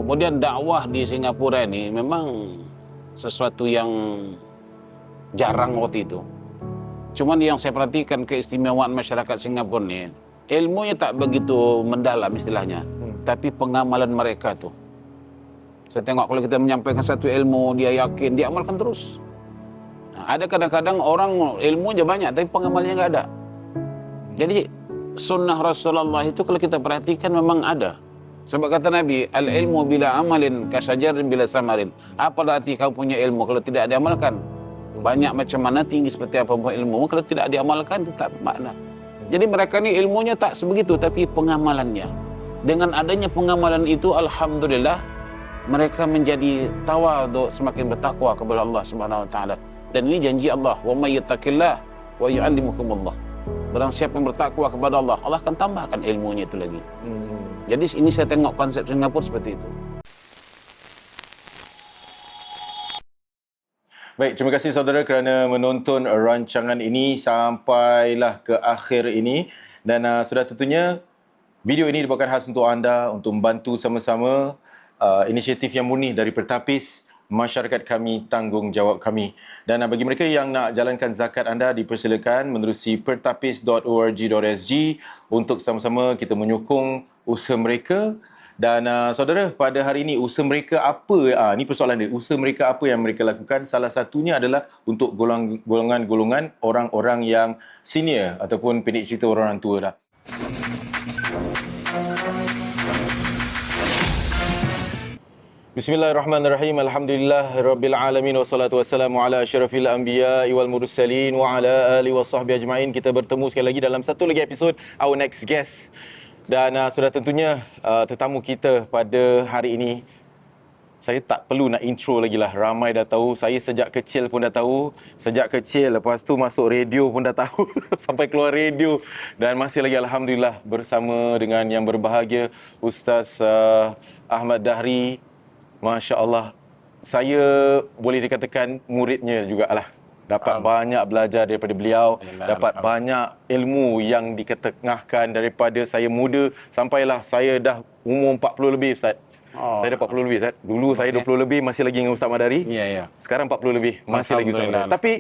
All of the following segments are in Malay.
Kemudian dakwah di Singapura ini memang sesuatu yang jarang waktu itu. Cuman yang saya perhatikan keistimewaan masyarakat Singapura ini, ilmunya tak begitu mendalam istilahnya, tapi pengamalan mereka tuh. Saya tengok kalau kita menyampaikan satu ilmu, dia yakin, dia amalkan terus. Nah, ada kadang-kadang orang ilmunya banyak, tapi pengamalnya nggak ada. Jadi sunnah Rasulullah itu kalau kita perhatikan memang ada. Sebab kata Nabi, al-ilmu bila amalin kasyajarin bila samarin. Apa arti kau punya ilmu kalau tidak diamalkan? Banyak macam mana, tinggi seperti apa ilmu, kalau tidak diamalkan itu tak bermakna. Jadi mereka ni ilmunya tak sebegitu, tapi pengamalannya. Dengan adanya pengamalan itu, alhamdulillah, mereka menjadi tawadhu, semakin bertakwa kepada Allah Subhanahu Wa Taala. Dan ini janji Allah, wa may yattaqillah wa yu'allimukumullah. Barang siapa yang bertakwa kepada Allah, Allah akan tambahkan ilmunya itu lagi. Jadi ini saya tengok konsep Singapura seperti itu. Baik, terima kasih saudara kerana menonton rancangan ini sampailah ke akhir ini. Dan sudah tentunya video ini dibawakan khas untuk anda untuk membantu sama-sama inisiatif yang murni dari Pertapis, masyarakat kami, tanggungjawab kami. Dan bagi mereka yang nak jalankan zakat anda, dipersilakan menerusi pertapis.org.sg untuk sama-sama kita menyokong usaha mereka. Dan saudara, pada hari ini usaha mereka apa? Ini persoalan dia. Usaha mereka apa yang mereka lakukan? Salah satunya adalah untuk golongan-golongan orang-orang yang senior ataupun pendek cerita orang tua dah. Bismillahirrahmanirrahim. Alhamdulillahirabbil alamin wassalatu wassalamu ala asyrafil anbiya'i wal mursalin wa ala alihi washabbihi ajmain. Kita bertemu sekali lagi dalam satu lagi episod Our Next Guest. Dan sudah tentunya tetamu kita pada hari ini, saya tak perlu nak intro lagi lah. Ramai dah tahu. Saya sejak kecil pun dah tahu. Sejak kecil, lepas tu masuk radio pun dah tahu. Sampai keluar radio. Dan masih lagi alhamdulillah bersama dengan yang berbahagia Ustaz Ahmad Dahri. Masya Allah. Saya boleh dikatakan muridnya jugalah. Dapat banyak belajar daripada beliau, dapat banyak ilmu yang diketengahkan daripada saya muda sampailah saya dah umur 40 lebih Ustaz. Saya dah 40 lebih Ustaz. Dulu saya 20 lebih masih lagi dengan Ustaz Ahmad Dahri. Sekarang 40 lebih masih lagi Ustaz Ahmad Dahri. Tapi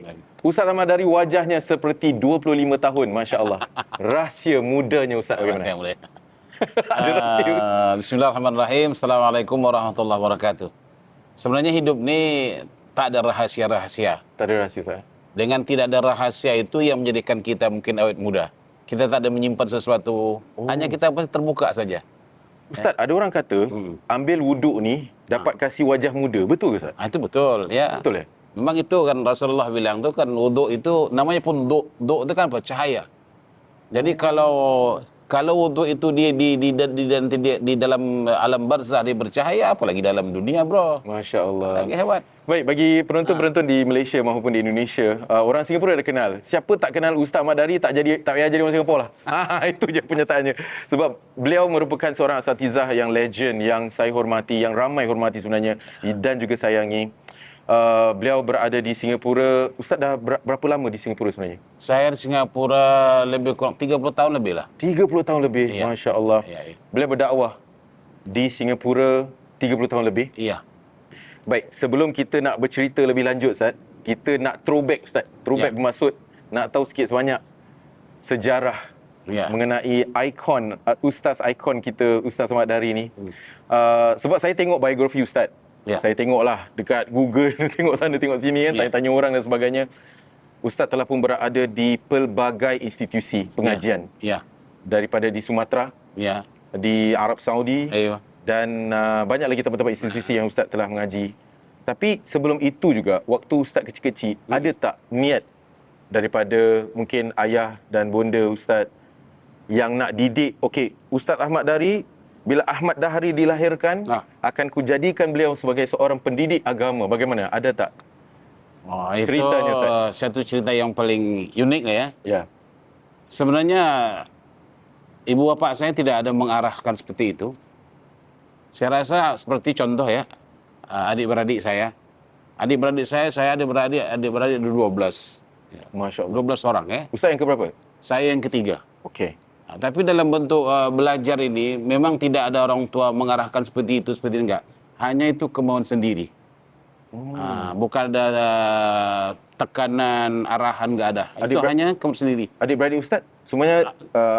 Ustaz Ahmad Dahri wajahnya seperti 25 tahun, Masya Allah. Rahsia mudanya Ustaz bagaimana? Bismillahirrahmanirrahim. Assalamualaikum warahmatullahi wabarakatuh. Sebenarnya hidup ni tak ada rahasia-rahasia. Tak ada rahsia Ustaz. Dengan tidak ada rahasia itu yang menjadikan kita mungkin awet muda. Kita tak ada menyimpan sesuatu. Hanya kita pasti terbuka saja. Ustaz, ada orang kata ambil wuduk ni dapat kasih wajah muda. Betul ke Ustaz? Itu betul, ya. Betul ya? Memang itu kan Rasulullah bilang tu kan wuduk itu namanya pun duk. Duk itu kan apa? Cahaya. Jadi kalau wuduk itu di dalam alam barzah dia bercahaya, apalagi dalam dunia, bro. Masya Allah. Lagi hebat. Baik, bagi penonton-penonton di Malaysia maupun di Indonesia, orang Singapura ada kenal. Siapa tak kenal Ustaz Ahmad Dahri tak payah jadi orang Singapura lah. Itu je penyertaannya. Sebab beliau merupakan seorang asatizah yang legend, yang saya hormati, yang ramai hormati sebenarnya dan juga sayangi. Beliau berada di Singapura. Ustaz dah berapa lama di Singapura sebenarnya? Saya di Singapura lebih kurang 30 tahun lebih lah. 30 tahun lebih, ya. Masya Allah. Ya. Beliau berdakwah di Singapura 30 tahun lebih. Iya. Baik, sebelum kita nak bercerita lebih lanjut Ustaz, kita nak throwback Ustaz. Throwback bermaksud nak tahu sikit sebanyak sejarah mengenai ikon, Ustaz ikon kita, Ustaz Ahmad Dahri ni. Sebab saya tengok biografi Ustaz. Saya tengoklah dekat Google, tengok sana, tengok sini kan, tanya-tanya orang dan sebagainya. Ustaz telah pun berada di pelbagai institusi pengajian. Daripada di Sumatera, di Arab Saudi, dan banyak lagi tempat-tempat institusi yang Ustaz telah mengaji. Tapi sebelum itu juga, waktu Ustaz kecil-kecil, ada tak niat daripada mungkin ayah dan bonda Ustaz yang nak didik, okey, Ustaz Ahmad Dahri, bila Ahmad Dahri dilahirkan, akan kujadikan beliau sebagai seorang pendidik agama. Bagaimana? Ada tak? Itu ceritanya, Ustaz? Satu cerita yang paling unik lah ya. Ya. Sebenarnya, ibu bapa saya tidak ada mengarahkan seperti itu. Saya rasa seperti contoh ya, adik-beradik saya. Adik-beradik saya adik-beradik ada 12. Masya Allah. 12 orang ya. Ustaz yang keberapa? Saya yang ketiga. Okey. Tapi dalam bentuk belajar ini memang tidak ada orang tua mengarahkan seperti itu, seperti ini, enggak. Hanya itu kemauan sendiri. Bukan ada tekanan, arahan, enggak ada. Itu hanya kemauan sendiri. Adik-beradik Ustaz semuanya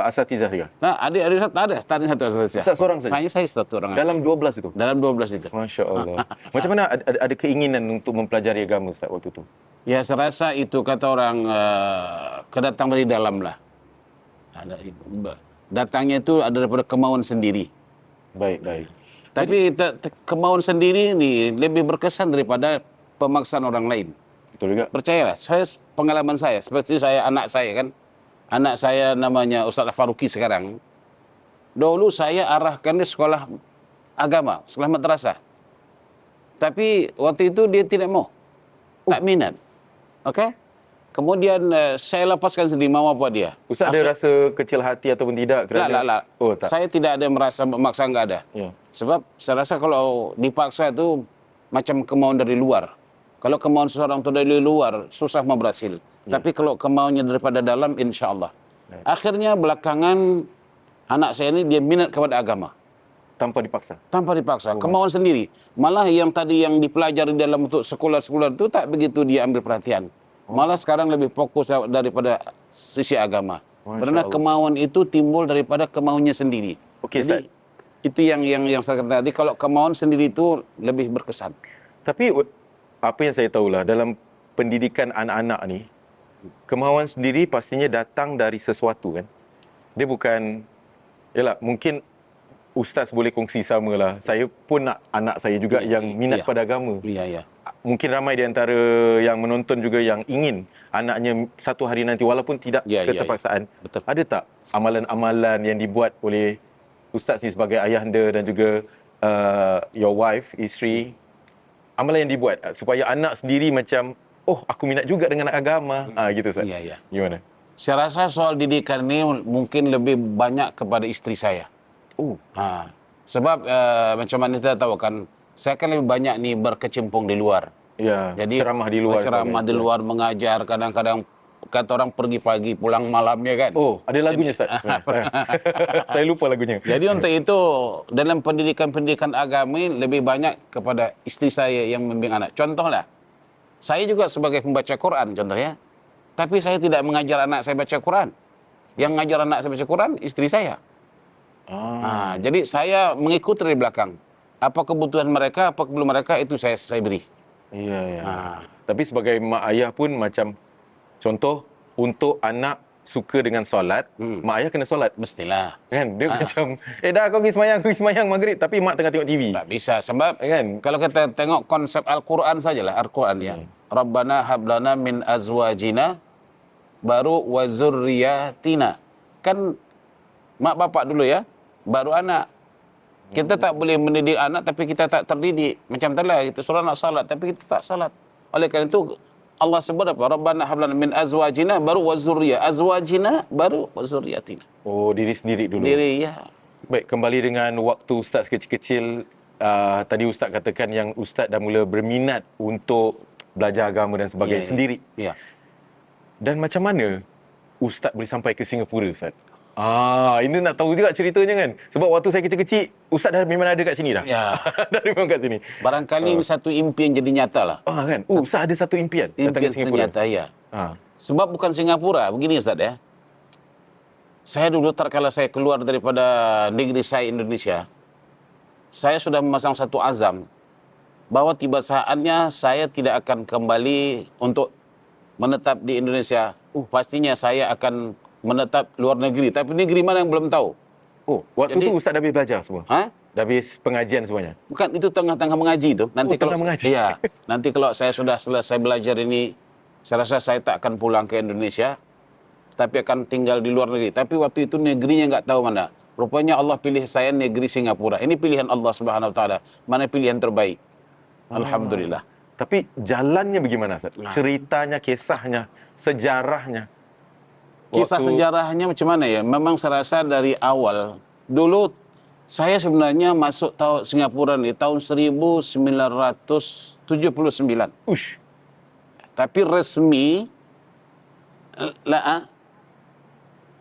asatizah juga? Nah, adik Ustaz tak ada, starting satu saja. Ustaz seorang saja? Saya satu orang. Dalam 12 itu? Dalam 12 itu. Masya Allah. Macam mana ada keinginan untuk mempelajari agama Ustaz waktu itu? Ya, saya rasa itu kata orang kedatang dari dalam lah. Datangnya itu ada daripada kemauan sendiri. Baik. Tapi kemauan sendiri ini lebih berkesan daripada pemaksaan orang lain. Betul juga. Percayalah, pengalaman saya, seperti anak saya kan. Anak saya namanya Ustaz Faruqi sekarang. Dulu saya arahkan dia sekolah agama, sekolah madrasah. Tapi waktu itu dia tidak mau. Tak minat. Okey? Kemudian saya lepaskan sendiri mau apa dia. Ustaz ada rasa kecil hati ataupun tidak? Tak. Oh, tak. Saya tidak ada merasa memaksa, enggak ada. Ya. Sebab saya rasa kalau dipaksa itu macam kemauan dari luar. Kalau kemauan seseorang itu dari luar, susah mau berhasil. Tapi kalau kemauannya daripada dalam, insya Allah. Akhirnya belakangan anak saya ini dia minat kepada agama. Tanpa dipaksa? Tanpa dipaksa, kemauan sendiri. Malah yang tadi yang dipelajari dalam untuk sekolah-sekolah itu tak begitu dia ambil perhatian. Malah sekarang lebih fokus daripada sisi agama. Karena kemauan itu timbul daripada kemauannya sendiri. Okey, jadi itu yang saya kata tadi, kalau kemauan sendiri itu lebih berkesan. Tapi apa yang saya tahulah dalam pendidikan anak-anak ni, kemauan sendiri pastinya datang dari sesuatu kan. Dia bukan, yalah mungkin Ustaz boleh kongsi sama lah. Saya pun nak anak saya juga yang minat pada agama. Ya. Mungkin ramai di antara yang menonton juga yang ingin anaknya satu hari nanti walaupun tidak keterpaksaan. Betul. Ada tak amalan-amalan yang dibuat oleh Ustaz ni sebagai ayahanda dan juga your wife, isteri, amalan yang dibuat supaya anak sendiri macam, oh aku minat juga dengan agama. Gitu Ustaz. Ya. Gimana? Saya rasa soal didikan ini mungkin lebih banyak kepada isteri saya. Sebab macam mana kita tahu kan, saya kan lebih banyak ni berkecimpung di luar. Ya, jadi ceramah di luar. Ceramah di luar, mengajar, kadang-kadang kata orang pergi pagi, pulang malamnya kan. Oh, ada lagunya Ustaz. Saya lupa lagunya. Jadi untuk itu, dalam pendidikan agama ini lebih banyak kepada isteri saya yang membimbing anak. Contohlah, saya juga sebagai pembaca Quran contoh ya. Tapi saya tidak mengajar anak saya baca Quran. Yang mengajar anak saya baca Quran, isteri saya. Jadi saya mengikuti dari belakang. Apa kebutuhan mereka, apa keperluan mereka, itu saya beri. Ya. Tapi sebagai mak ayah pun macam, contoh, untuk anak suka dengan solat, mak ayah kena solat. Mestilah. Kan? Dia macam, dah kau pergi semayang maghrib, tapi mak tengah tengok TV. Tak bisa. Sebab kan? Kalau kita tengok konsep Al-Quran sajalah. Al-Quran ya. Rabbana hablana min azwajina, baru wa zurriyatina. Kan mak bapak dulu ya, baru anak. Kita tak boleh mendidik anak tapi kita tak terdidik. Macam tadi kita suruh anak salat tapi kita tak salat. Oleh kerana itu Allah sebut apa? Rabbana hablana min azwajina baru wa zurriyah. Azwajina baru wa zurriyatina. Oh, diri sendiri dulu. Diri ya. Baik, kembali dengan waktu Ustaz kecil-kecil. Tadi Ustaz katakan yang Ustaz dah mula berminat untuk belajar agama dan sebagainya sendiri. Ya. Dan macam mana Ustaz boleh sampai ke Singapura, Ustaz? Ini nak tahu juga ceritanya kan. Sebab waktu saya kecil-kecil, Ustaz dah memang ada kat sini dah. Ya. Dah memang kat sini. Barangkali ini satu impian jadi nyata lah. Kan? Ustaz ada satu impian datang ke Singapura. Nyata, ya. Sebab bukan Singapura. Begini Ustaz ya. Saya dulu tatkala saya keluar daripada negeri saya Indonesia, saya sudah memasang satu azam bahwa tiba saatnya saya tidak akan kembali untuk menetap di Indonesia. Pastinya saya akan menetap luar negeri. Tapi negeri mana yang belum tahu. Oh, waktu itu Ustaz dah habis belajar semua? Dah habis pengajian semuanya? Bukan, itu tengah-tengah mengaji itu. Nanti kalau tengah mengaji? Ya, nanti kalau saya sudah selesai belajar ini, saya rasa saya tak akan pulang ke Indonesia, tapi akan tinggal di luar negeri. Tapi waktu itu negerinya enggak tahu mana. Rupanya Allah pilih saya negeri Singapura. Ini pilihan Allah Subhanahu Wa Taala. Mana pilihan terbaik? Alhamdulillah. Tapi jalannya bagaimana, Ustaz? Ceritanya, kisahnya, sejarahnya. Kisah sejarahnya macam mana ya? Memang saya rasa dari awal. Dulu saya sebenarnya masuk Singapura ni tahun 1979. Tapi resmi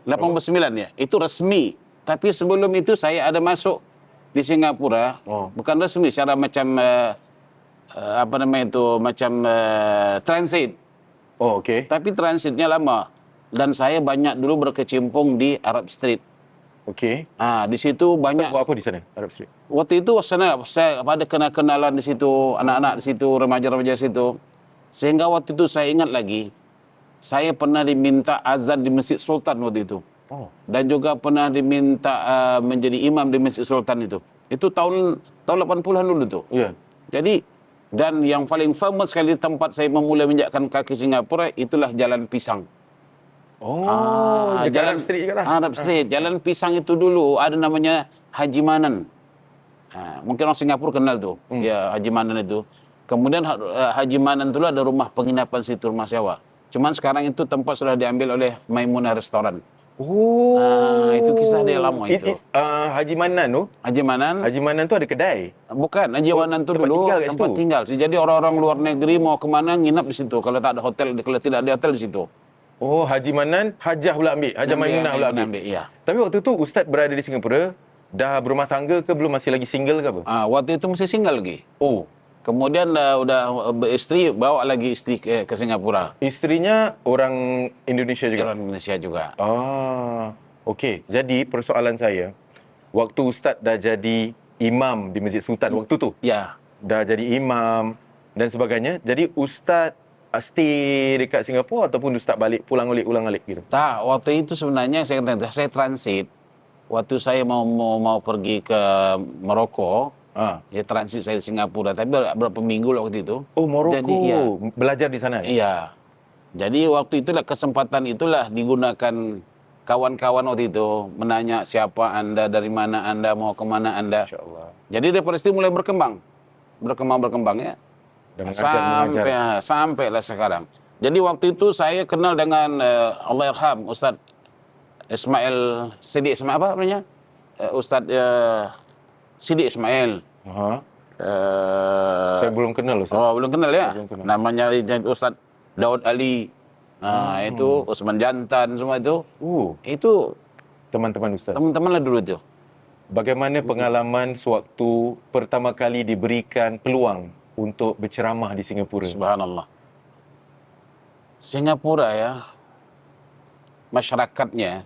89 ya. Itu resmi. Tapi sebelum itu saya ada masuk di Singapura. Bukan resmi, secara macam apa namanya itu, macam transit. Oh, okey. Tapi transitnya lama. Dan saya banyak dulu berkecimpung di Arab Street. Okey. Di situ banyak. Buat apa di sana, Arab Street? Waktu itu saya ada kenalan di situ, anak-anak di situ, remaja-remaja di situ. Sehingga waktu itu saya ingat lagi, saya pernah diminta azan di Masjid Sultan waktu itu. Oh. Dan juga pernah diminta menjadi imam di Masjid Sultan itu. Itu tahun 80-an dulu tuh. Ya. Jadi, dan yang paling famous sekali tempat saya memulai menjakkan kaki Singapura, itulah Jalan Pisang. Dekat Arab Street juga lah. Arab Street. Jalan Pisang itu dulu ada namanya Haji Manan. Mungkin orang Singapura kenal tuh. Ya, Haji Manan itu. Kemudian Haji Manan itu ada rumah penginapan situ, rumah sewa. Cuman sekarang itu tempat sudah diambil oleh Maimunah Restoran. Itu kisah dia lama itu. Haji Manan tu? Haji Manan. Haji Manan tu ada kedai? Bukan, Haji Manan tu dulu tinggal kat tempat situ? tinggal. Jadi orang-orang luar negeri mau kemana nginap di situ. Kalau tak ada hotel, kalau tidak ada hotel di situ. Oh, Haji Manan, Hajah pula ambil. Hajah Maimunah pula ambil. Iya. Tapi waktu tu Ustaz berada di Singapura, dah berumah tangga ke belum, masih lagi single ke apa? Waktu itu masih single lagi. Oh, Kemudian udah beristri, bawa lagi istri ke Singapura. isterinya orang Indonesia juga? Orang Indonesia juga. Okey. Jadi persoalan saya, waktu Ustaz dah jadi imam di Masjid Sultan waktu tu, Ya. dah jadi imam dan sebagainya, jadi Ustaz stay dekat Singapura ataupun Ustaz balik, pulang alik gitu? Tak, waktu itu sebenarnya saya transit. Waktu saya mau pergi ke Maroko, ya transit saya di Singapura, tapi berapa minggu lah waktu itu. Oh, Maroko. Jadi, iya. Belajar di sana? Iya. Jadi waktu itulah kesempatan itulah digunakan kawan-kawan waktu itu menanya siapa Anda, dari mana Anda, mau ke mana Anda. Insya-Allah. Jadi daripada situ mulai berkembang ya. Dan mengajar. Sampailah sekarang. Jadi waktu itu saya kenal dengan Allahyarham Ustaz Ismail Sidi Ismail, apa namanya? Ustaz Sidi Ismail. Saya belum kenal Ustaz. Belum kenal ya? Belum kenal. Namanya Ustaz Daud Ali. Itu Usman Jantan semua itu. Itu Teman-teman Ustaz. teman-teman lah dulu itu. Bagaimana pengalaman sewaktu pertama kali diberikan peluang untuk berceramah di Singapura? Subhanallah. Singapura ya, masyarakatnya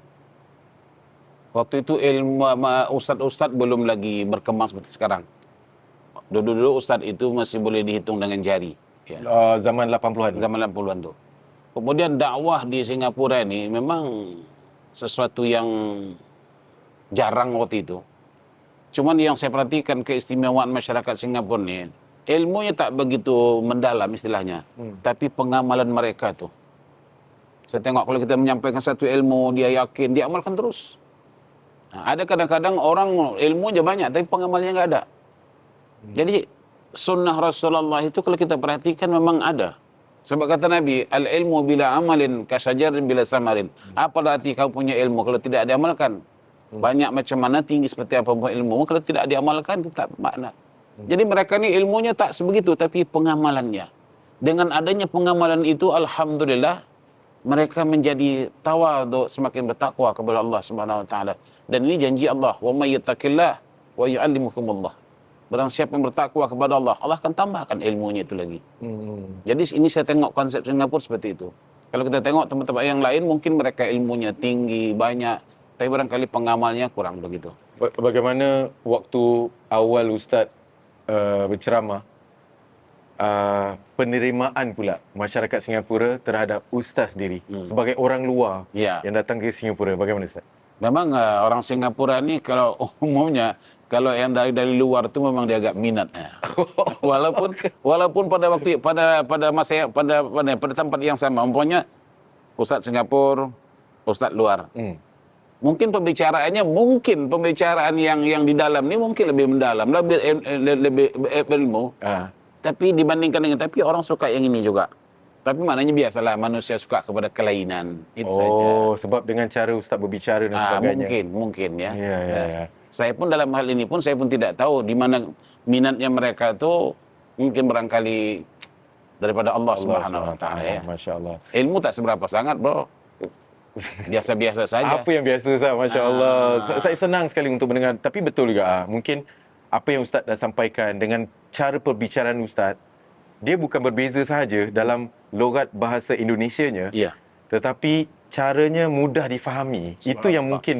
waktu itu ilmu ustadz-ustadz belum lagi berkembang seperti sekarang. Dulu ustadz itu masih boleh dihitung dengan jari. Ya. Zaman 80-an. Zaman 80-an tuh. Kemudian dakwah di Singapura ini memang sesuatu yang jarang waktu itu. Cuman yang saya perhatikan keistimewaan masyarakat Singapura ini, ilmunya tak begitu mendalam istilahnya, tapi pengamalan mereka tuh. Saya tengok kalau kita menyampaikan satu ilmu, dia yakin, dia amalkan terus. Ada kadang-kadang orang ilmunya banyak, tapi pengamalnya nggak ada. Jadi sunnah Rasulullah itu kalau kita perhatikan memang ada. Sebab kata Nabi, al-ilmu bila amalin kasyajarin bila samarin. Apa arti kau punya ilmu kalau tidak diamalkan? Banyak macam mana, tinggi seperti apa ilmu, kalau tidak diamalkan itu tak bermakna. Jadi mereka ni ilmunya tak sebegitu, tapi pengamalannya. Dengan adanya pengamalan itu, alhamdulillah, mereka menjadi tawadhu, semakin bertakwa kepada Allah Subhanahu wa taala. Dan ini janji Allah, wa may yattaqillah wa yu'allimukumullah. Barang siapa yang bertakwa kepada Allah, Allah akan tambahkan ilmunya itu lagi. Jadi ini saya tengok konsep Singapura seperti itu. Kalau kita tengok tempat-tempat yang lain, mungkin mereka ilmunya tinggi, banyak, tapi barangkali pengamalnya kurang begitu. Bagaimana waktu awal Ustaz berceramah, penerimaan pula masyarakat Singapura terhadap Ustaz sendiri sebagai orang luar yang datang ke Singapura, bagaimana Ustaz? Memang orang Singapura ni kalau umumnya, kalau yang dari luar tu memang dia agak minat. Walaupun pada waktu pada tempat yang sama, umpamanya Ustaz Singapura, Ustaz luar. Mungkin pembicaraannya, pembicaraan yang di dalam ni mungkin lebih mendalam, lebih ilmu. Tapi dibandingkan dengan, tapi orang suka yang ini juga. Tapi maknanya biasalah manusia suka kepada kelainan. Itu saja. Sebab dengan cara Ustaz berbicara dan sebagainya. Mungkin ya. Ya. Saya pun dalam hal ini pun saya pun tidak tahu di mana minatnya mereka itu, mungkin barangkali daripada Allah Subhanahu wa taala ya. Masya-Allah. Ilmu tak seberapa sangat, bro. biasa-biasa saja. Apa yang biasa Ustaz? Masya Allah. Saya senang sekali untuk mendengar. Tapi betul juga, mungkin apa yang Ustaz dah sampaikan dengan cara perbicaraan Ustaz, dia bukan berbeza sahaja dalam logat bahasa Indonesianya, Ya, tetapi caranya mudah difahami. Itu yang Subhanallah. mungkin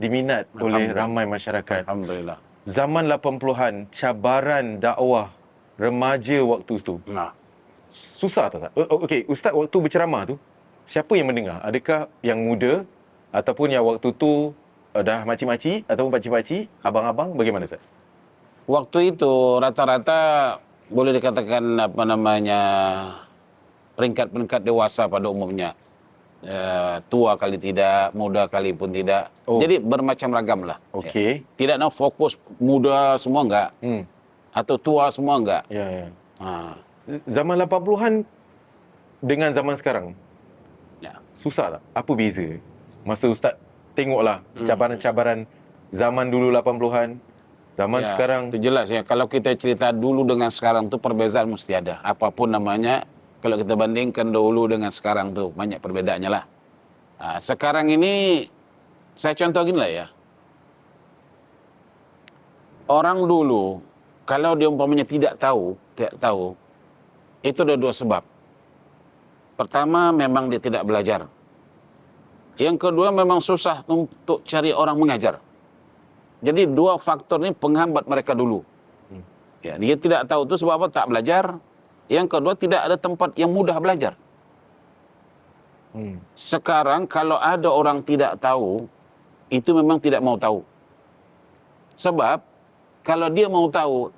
diminat oleh Alhamdulillah. ramai masyarakat. Alhamdulillah. Zaman 80-an, cabaran dakwah remaja waktu tu, Nah, susah tak? Okey, Ustaz waktu berceramah tu, siapa yang mendengar? Adakah yang muda ataupun yang waktu tu dah makcik-makcik ataupun pakcik-pakcik, abang-abang, bagaimana Ustaz? waktu itu rata-rata boleh dikatakan apa namanya peringkat-peringkat dewasa pada umumnya. Tua kali tidak, muda kali pun tidak. Oh. Jadi bermacam ragam lah. Okey. Ya. Tidak nak fokus muda semua enggak, atau tua semua enggak. Ya, ya. Ha, Zaman 80-an dengan zaman sekarang, ya. susah tak? Apa beza? Masa Ustaz tengoklah cabaran-cabaran zaman dulu 80-an, zaman Ya, sekarang. itu jelas ya. Kalau kita cerita dulu dengan sekarang tuh perbezaan mesti ada. Apapun namanya, kalau kita bandingkan dulu dengan sekarang tuh banyak perbedaannya lah. Sekarang ini saya contoh gini lah ya. Orang dulu kalau dia umpamanya tidak tahu, itu ada dua sebab. Pertama memang dia tidak belajar. Yang kedua memang susah untuk cari orang mengajar. Jadi dua faktor ini penghambat mereka dulu. Ya, dia tidak tahu itu sebab apa? Tak belajar. Yang kedua tidak ada tempat yang mudah belajar. Sekarang kalau ada orang tidak tahu, itu memang tidak mau tahu. Sebab kalau dia mau tahu,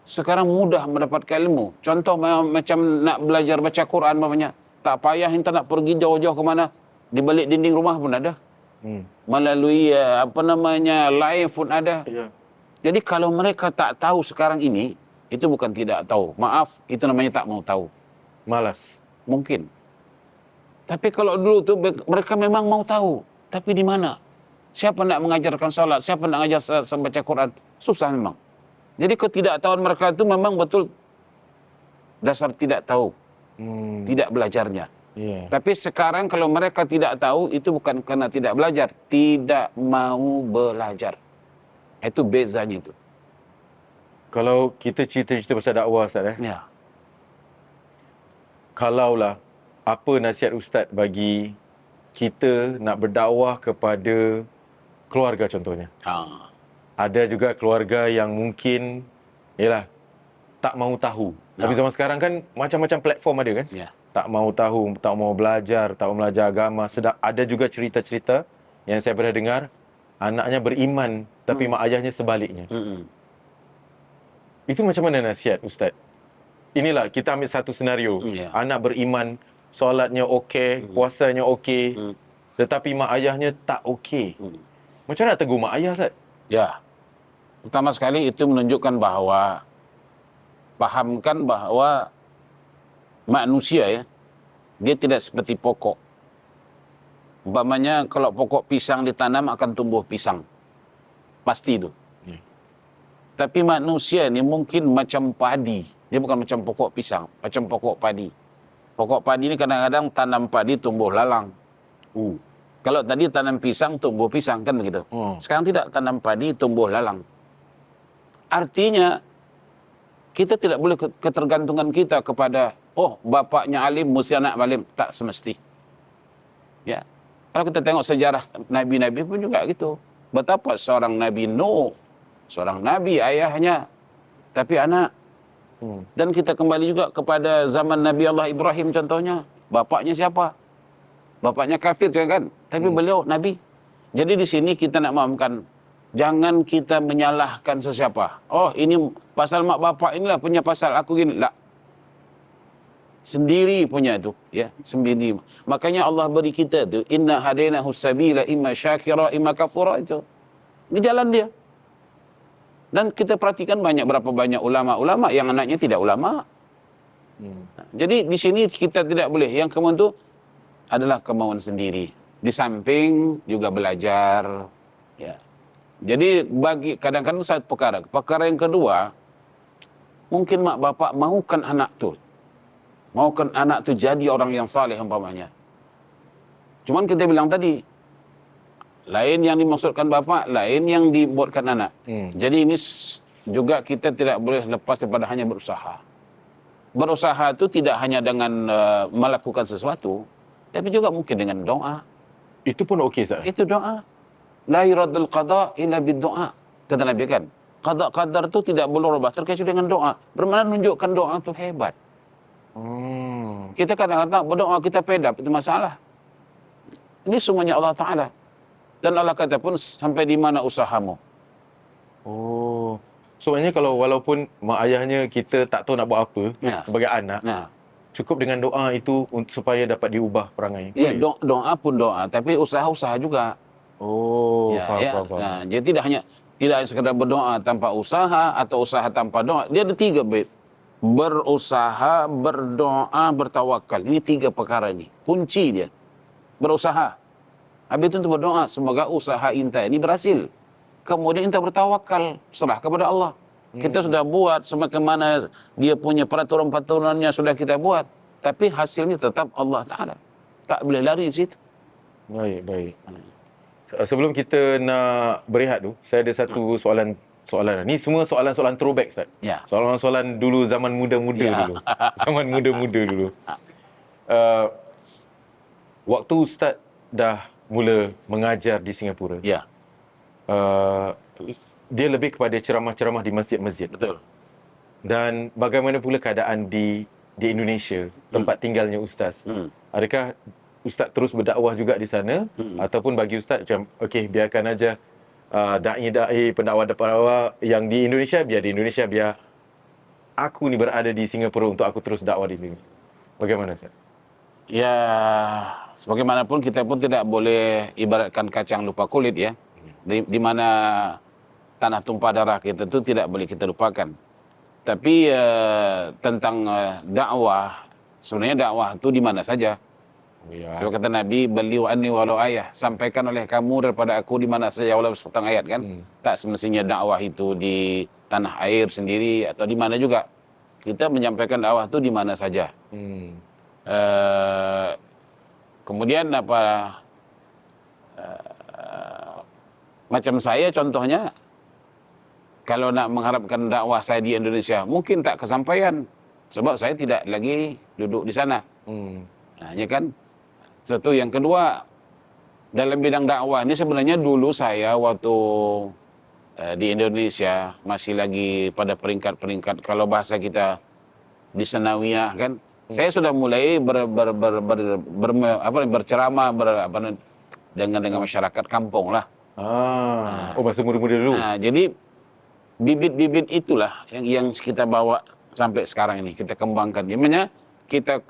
sekarang mudah mendapatkan ilmu. Contoh macam nak belajar baca Quran namanya, tak payah kita nak pergi jauh-jauh ke mana, di balik dinding rumah pun ada. Melalui live pun ada. Ya. Jadi kalau mereka tak tahu sekarang ini, itu bukan tidak tahu. Maaf, itu namanya tak mau tahu. Malas. Mungkin. Tapi kalau dulu tu mereka memang mau tahu. Tapi di mana? Siapa nak mengajarkan salat? Siapa nak mengajar baca Quran? Susah memang. Jadi ketidaktahuan mereka itu memang betul dasar tidak tahu. Tidak belajarnya. Ya. Tapi sekarang kalau mereka tidak tahu, itu bukan karena tidak belajar. Tidak mau belajar. Itu bezanya itu. Kalau kita cerita-cerita pasal dakwah Ustaz, Ya. kalaulah apa nasihat Ustaz bagi kita nak berdakwah kepada keluarga contohnya. Ada juga keluarga yang mungkin tak mahu tahu. Tapi zaman sekarang kan macam-macam platform ada kan? Ya. Tak mahu tahu, tak mahu belajar, tak mahu belajar agama. Ada juga cerita-cerita yang saya pernah dengar, anaknya beriman tapi mak ayahnya sebaliknya. Itu macam mana nasihat Ustaz? Inilah kita ambil satu senario. Ya. Anak beriman, solatnya okey, puasanya okey, tetapi mak ayahnya tak okey. Macam mana nak tegur mak ayah Ustaz? Ya. Pertama sekali itu menunjukkan bahwa pahamkan bahwa manusia ya, dia tidak seperti pokok. Umpamanya kalau pokok pisang ditanam akan tumbuh pisang. Pasti itu. Tapi manusia ini mungkin macam padi. Dia bukan macam pokok pisang, macam pokok padi. Pokok padi ini kadang-kadang tanam padi tumbuh lalang. Kalau tadi tanam pisang tumbuh pisang kan begitu. Sekarang tidak, tanam padi tumbuh lalang. Artinya kita tidak boleh ketergantungan kita kepada bapaknya alim mesti anak alim, tak semesti. Ya. Kalau kita tengok sejarah nabi-nabi pun juga gitu. Betapa seorang Nabi Nuh, seorang nabi ayahnya tapi anak. Dan kita kembali juga kepada zaman Nabi Allah Ibrahim contohnya. Bapaknya siapa? Bapaknya kafir kan? Tapi beliau nabi. Jadi di sini kita nak mahamkan, jangan kita menyalahkan sesiapa. Oh, ini pasal mak bapak inilah punya pasal aku gini. Tak. Sendiri punya itu, ya, sendiri. Makanya Allah beri kita tu, inna hadainahu sabila imma syakira imma kafura itu. Ini jalan dia. Dan kita perhatikan berapa banyak ulama-ulama yang anaknya tidak ulama. Jadi di sini kita tidak boleh. Yang kemudian itu adalah kemauan sendiri. Di samping juga belajar. Ya. Jadi bagi kadang-kadang satu perkara. Perkara yang kedua, mungkin mak bapak mahukan anak tu jadi orang yang saleh umpamanya. Cuman kita bilang tadi, lain yang dimaksudkan bapa, lain yang dibuatkan anak. Jadi ini juga kita tidak boleh lepas daripada hanya berusaha. Berusaha itu tidak hanya dengan melakukan sesuatu, tapi juga mungkin dengan doa. Itu pun okey, Ustaz? Itu doa. La yuradul qada illa bid-doa. Kata Nabi kan, qada qadar itu tidak boleh rubah terkecuali dengan doa. Bermakna menunjukkan doa itu hebat. Kita kadang-kadang berdoa kita pedap, itu masalah. Ini semuanya Allah Ta'ala. Dan Allah kata pun, sampai di mana usahamu. Oh. So maknanya kalau walaupun mak ayahnya kita tak tahu nak buat apa sebagai anak, cukup dengan doa itu supaya dapat diubah perangai. Ya, doa pun doa, tapi usaha-usaha juga. Oh, faham. Nah, jadi tidak sekadar berdoa tanpa usaha atau usaha tanpa doa. Dia ada 3 bait. Berusaha, berdoa, bertawakal. Ini 3 perkara ini. Kunci dia. Berusaha. Habis itu untuk berdoa, semoga usaha inta ini berhasil. Kemudian inta bertawakal, serah kepada Allah. Kita sudah buat sebagaimana dia punya peraturan-peraturannya sudah kita buat. Tapi hasilnya tetap Allah Ta'ala. Tak boleh lari di situ. Baik. Sebelum kita nak berehat tu, saya ada satu soalan. Ni semua soalan-soalan throwback, Ustaz. Ya. Soalan-soalan dulu, zaman muda-muda dulu. Zaman muda-muda dulu. Waktu Ustaz dah mula mengajar di Singapura, Ya. Dia lebih kepada ceramah-ceramah di masjid-masjid. Betul. Dan bagaimana pula keadaan di Indonesia, tempat tinggalnya Ustaz? Adakah Ustaz terus berdakwah juga di sana? Ataupun bagi Ustaz macam, okey, biarkan aja da'i-da'i, pendakwa-pendakwa yang di Indonesia, biar di Indonesia, biar aku ni berada di Singapura untuk aku terus dakwah di sini. Bagaimana, Ustaz? Ya, sebagaimanapun kita pun tidak boleh ibaratkan kacang lupa kulit ya. Di mana tanah tumpah darah kita itu tidak boleh kita lupakan. Tapi tentang dakwah, sebenarnya dakwah itu di mana saja. Sebab kata Nabi, beliau anni walau ayah, sampaikan oleh kamu daripada aku di mana saja walau sepotong ayat kan. Tak semestinya dakwah itu di tanah air sendiri atau di mana juga. Kita menyampaikan dakwah itu di mana saja. Kemudian macam saya contohnya, kalau nak mengharapkan dakwah saya di Indonesia, mungkin tak kesampaian. Sebab saya tidak lagi duduk di sana. Nah, ya kan? Satu, yang kedua, dalam bidang dakwah ini sebenarnya dulu saya waktu di Indonesia masih lagi pada peringkat-peringkat, kalau bahasa kita di Senawiyah kan, saya sudah mulai berceramah dengan masyarakat kampung lah. Masa muda-muda dulu. Nah, jadi bibit-bibit itulah yang kita bawa sampai sekarang ini, kita kembangkan. Namanya kita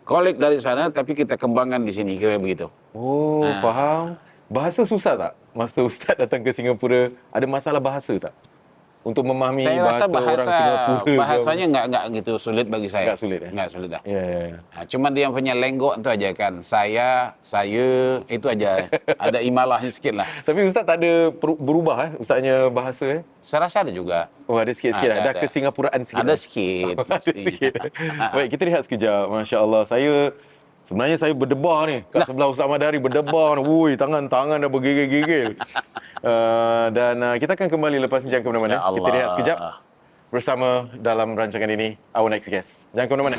kolek dari sana tapi kita kembangkan di sini, kira begitu. Faham. Bahasa susah tak? Masa Ustaz datang ke Singapura, ada masalah bahasa tak? Untuk memahami saya rasa orang Singapura. Bahasanya enggak gitu sulit bagi saya. Enggak sulit ya? Enggak sulit dah. Ya. Nah, cuma dia punya lenggok itu aja kan. Saya, itu aja. Ada imalahnya sikit lah. Tapi Ustaz tak ada berubah Ustaznya bahasa Saya rasa ada juga. Oh, ada sikit-sikit. Ada kesingapuraan sikit. Ada sikit. Ada sikit. Baik, kita lihat sekejap. Masya Allah. Sebenarnya saya berdebar ni. Kat sebelah Ustaz Madari berdebar. Wui, tangan dah bergigil-gigil. Dan kita akan kembali lepas ni, jangan ke mana-mana. Kita lihat sekejap bersama dalam rancangan ini, Our Next Guest. Jangan ke mana-mana.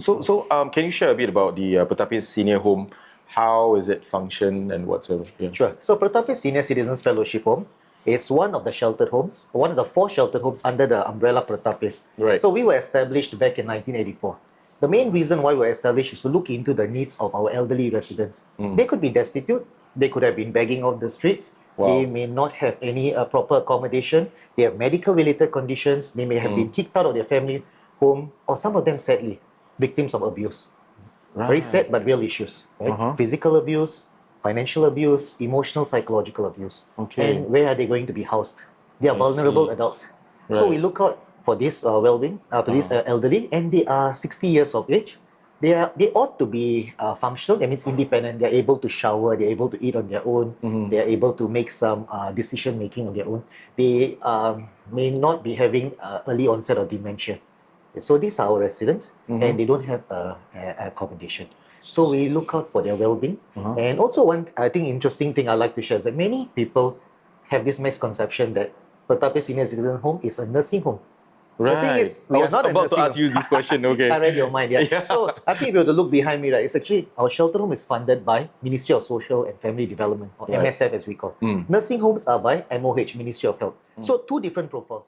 So, can you share a bit about the Pertapis Senior Home? How is it function and whatsoever? Yeah. Sure. So Pertapis Senior Citizens Fellowship Home is one of the sheltered homes, one of the 4 sheltered homes under the umbrella Pertapis. Right. So we were established back in 1984. The main reason why we were established is to look into the needs of our elderly residents. They could be destitute, they could have been begging on the streets, they may not have any proper accommodation, they have medical-related conditions, they may have been kicked out of their family home, or some of them, sadly, victims of abuse. Very sad but real issues. Right? Physical abuse, financial abuse, emotional, psychological abuse. Okay. And where are they going to be housed? They are vulnerable adults. So we look out for this well-being, for this elderly, and they are 60 years of age. They ought to be functional. That means independent. They're able to shower. They're able to eat on their own. They're able to make some decision-making on their own. They may not be having early onset of dementia. Okay, so these are our residents, and they don't have accommodation. So we look out for their well-being. And also one, I think, interesting thing I'd like to share is that many people have this misconception that Pertapis Senior Citizen Home is a nursing home. The thing Right. is, we I are was not a about to nursing ask home. you this question. Okay. I read your mind, yeah. Yeah. So I think if you were to look behind me, right, it's actually our shelter home is funded by Ministry of Social and Family Development, or Right. MSF as we call. Nursing homes are by MOH, Ministry of Health. So two different profiles.